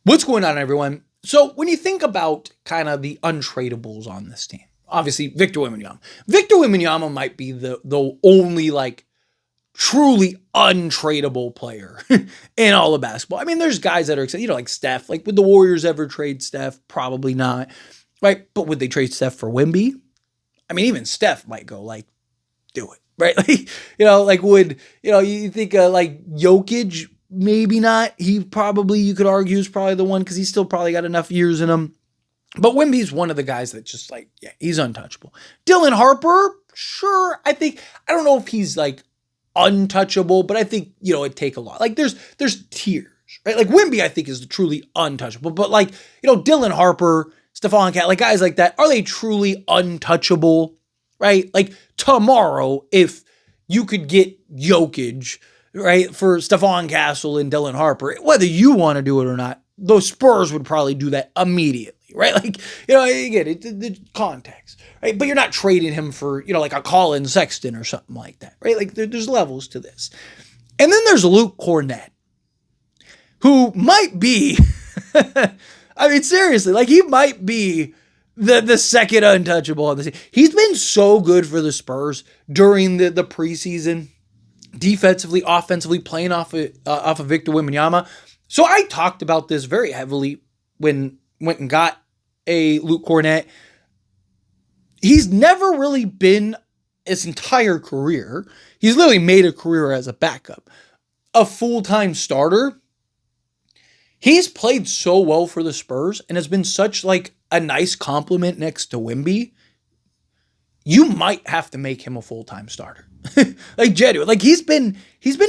What's going on, everyone? So when you think about kind of the untradables on this team, obviously Victor Wembanyama. Victor Wembanyama might be the only like truly untradeable player in all of basketball. I mean, there's guys that are excited, like Steph. Like, would the Warriors ever trade Steph? Probably not, right? But would they trade Steph for Wemby? I mean, even Steph might go like, do it, right? Like, would, you think like Jokic, maybe not. He probably, you could argue, is probably the one because he's still probably got enough years in him. But Wemby's one of the guys that just like, yeah, he's untouchable. Dylan Harper, sure. I don't know if he's like untouchable, but I think, it'd take a lot. Like there's tiers, right? Like Wemby, I think, is truly untouchable. But like, Dylan Harper, Stephon Cat, like guys like that, are they truly untouchable, right? Like tomorrow, if you could get Jokic, right, for Stephon Castle and Dylan Harper, whether you want to do it or not, those Spurs would probably do that immediately, right? Like, again, the context, right? But you're not trading him for, like a Colin Sexton or something like that, right? Like there's levels to this. And then there's Luke Kornet, who might be, I mean, seriously, like he might be the second untouchable on the team. He's been so good for the Spurs during the preseason, defensively, offensively, playing off of Victor Wembanyama. So I talked about this very heavily when went and got a Luke Kornet. He's never really been his entire career. He's literally made a career as a backup, a full-time starter. He's played so well for the Spurs and has been such like a nice compliment next to Wemby. You might have to make him a full-time starter. Like genuine. Like he's been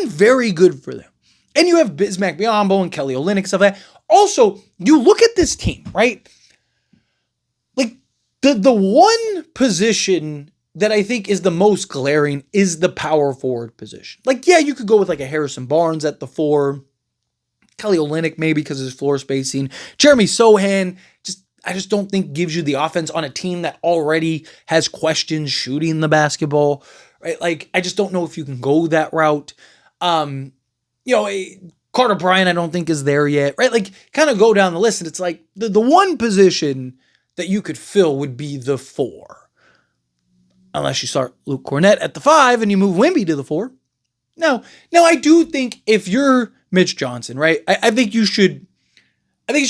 very good for them. And you have Bismack Biyombo and Kelly Olynyk, stuff like that. Also, you look at this team, right? Like the one position that I think is the most glaring is the power forward position. Like, yeah, you could go with like a Harrison Barnes at the 4. Kelly Olynyk maybe because of his floor spacing. Jeremy Sohan, I just don't think gives you the offense on a team that already has questions shooting the basketball, right? Like, I just don't know if you can go that route. Carter Bryant, I don't think is there yet, right? Like, kind of go down the list, and it's like the one position that you could fill would be the 4. Unless you start Luke Kornet at the 5 and you move Wemby to the 4. Now, I do think if you're Mitch Johnson, right? I think it should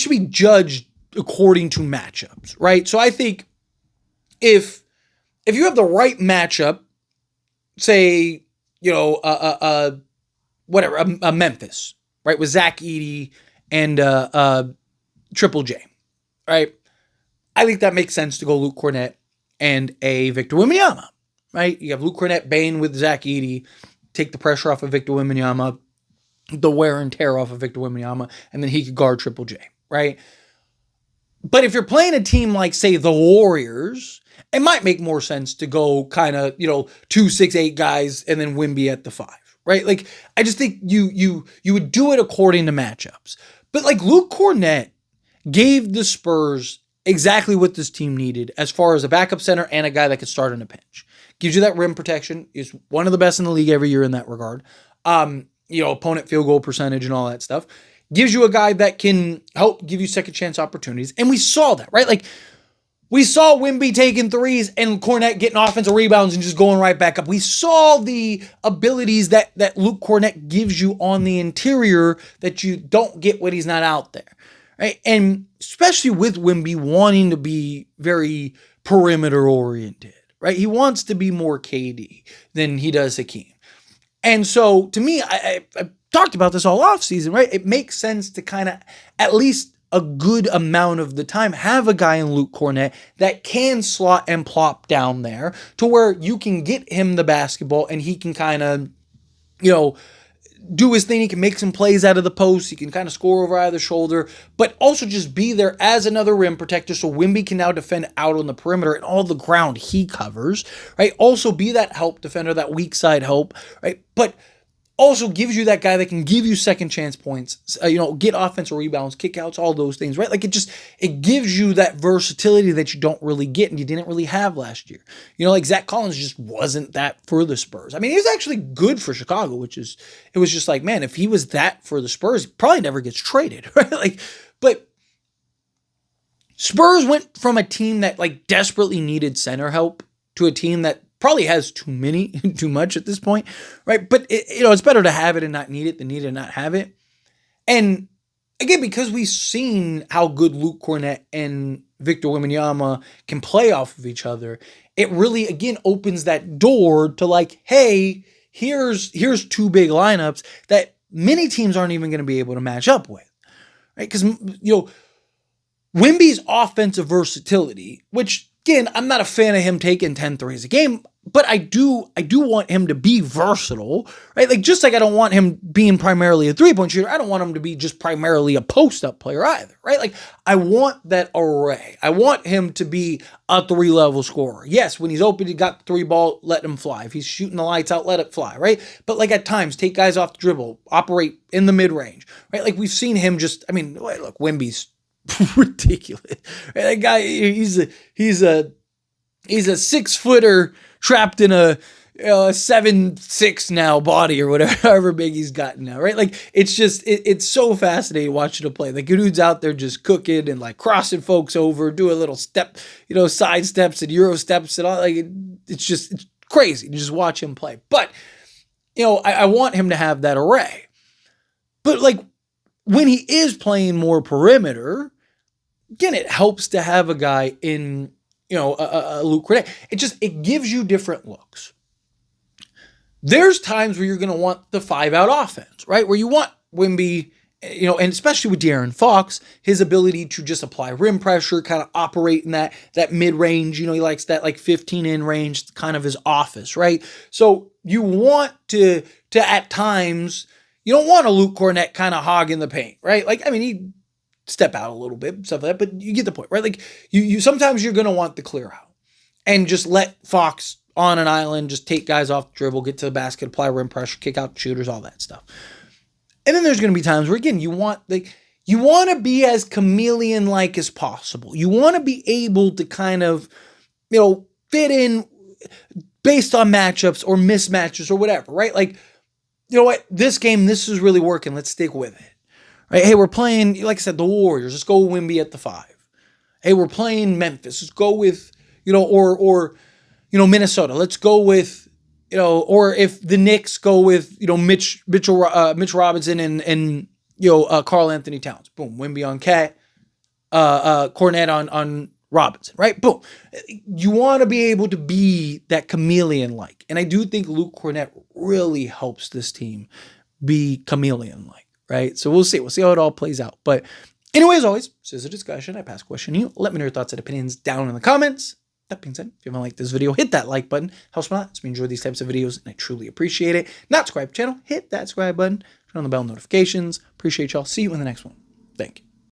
be judged according to matchups, right? So I think if you have the right matchup, say, a Memphis, right, with Zach Edey and Triple J, right? I think that makes sense to go Luke Kornet and a Victor Wembanyama, right? You have Luke Kornet Bane with Zach Edey, take the pressure off of Victor Wembanyama, the wear and tear off of Victor Wembanyama, and then he could guard Triple J, right? But if you're playing a team like, say, the Warriors, it might make more sense to go kind of, 2-6-8 guys and then Wemby at the 5, right? Like, I just think you would do it according to matchups. But like Luke Kornet gave the Spurs exactly what this team needed as far as a backup center and a guy that could start in a pinch. Gives you that rim protection. Is one of the best in the league every year in that regard. Opponent field goal percentage and all that stuff. Gives you a guy that can help give you second chance opportunities. And we saw that, right? Like, we saw Wemby taking threes and Kornet getting offensive rebounds and just going right back up. We saw the abilities that Luke Kornet gives you on the interior that you don't get when he's not out there, right? And especially with Wemby wanting to be very perimeter oriented, right? He wants to be more KD than he does Hakeem. And so, to me, I talked about this all offseason, right? It makes sense to kind of, at least a good amount of the time, have a guy in Luke Kornet that can slot and plop down there to where you can get him the basketball and he can kind of, do his thing. He can make some plays out of the post. He can kind of score over either shoulder, but also just be there as another rim protector so Wemby can now defend out on the perimeter and all the ground he covers, right? Also be that help defender, that weak side help, right? But also gives you that guy that can give you second chance points, get offensive rebounds, kickouts, all those things, right? Like it gives you that versatility that you don't really get and you didn't really have last year. Like Zach Collins just wasn't that for the Spurs. I mean, he was actually good for Chicago, it was just like, man, if he was that for the Spurs, he probably never gets traded, right? But Spurs went from a team that like desperately needed center help to a team that probably has too much at this point, right? But it's better to have it and not need it than need it and not have it. And again, because we've seen how good Luke Kornet and Victor Wembanyama can play off of each other, it really, again, opens that door to like, hey, here's two big lineups that many teams aren't even going to be able to match up with, right? Because, Wemby's offensive versatility, which, again, I'm not a fan of him taking 10 threes a game, but I do want him to be versatile, right? Like, just like I don't want him being primarily a three-point shooter, I don't want him to be just primarily a post-up player either, right? Like, I want that array. I want him to be a three-level scorer. Yes, when he's open, he got the three ball, let him fly. If he's shooting the lights out, let it fly, right? But, like, at times, take guys off the dribble, operate in the mid-range, right? Like, we've seen him just, look, Wemby's ridiculous. Right? That guy, he's a 6-footer trapped in a 7'6" now body or whatever, however big he's gotten now, right? Like, it's just, it's so fascinating watching him play. Like, dude's out there just cooking and like crossing folks over, do a little step, side steps and Euro steps and all. Like, it's crazy to just watch him play. But, I want him to have that array. But like, when he is playing more perimeter, again, it helps to have a guy in, a Luke Kornet. It gives you different looks. There's times where you're going to want the 5-out offense, right? Where you want Wemby, and especially with De'Aaron Fox, his ability to just apply rim pressure, kind of operate in that mid-range. He likes that like 15-in range, kind of his office, right? So you want to at times, you don't want a Luke Kornet kind of hog in the paint, right? Like, he step out a little bit, stuff like that, but you get the point, right? Like, you sometimes you're going to want the clear out and just let Fox on an island, just take guys off the dribble, get to the basket, apply rim pressure, kick out shooters, all that stuff. And then there's going to be times where, again, you want to be as chameleon-like as possible. You want to be able to kind of, fit in based on matchups or mismatches or whatever, right? Like, you know what, this game, this is really working. Let's stick with it. Right? Hey, we're playing, like I said, the Warriors. Let's go Wemby at the 5. Hey, we're playing Memphis. Let's go with, or Minnesota. Let's go with, or if the Knicks go with, Mitch Robinson and Karl Anthony Towns. Boom, Wemby on Cat, Kornet on Robinson, right? Boom. You want to be able to be that chameleon-like. And I do think Luke Kornet really helps this team be chameleon-like. Right? So we'll see. We'll see how it all plays out. But anyway, as always, this is a discussion. I pass a question to you. Let me know your thoughts and opinions down in the comments. That being said, if you haven't liked this video, hit that like button. Helps me a lot. It's me enjoy these types of videos, and I truly appreciate it. Not subscribe to the channel, hit that subscribe button. Turn on the bell notifications. Appreciate y'all. See you in the next one. Thank you.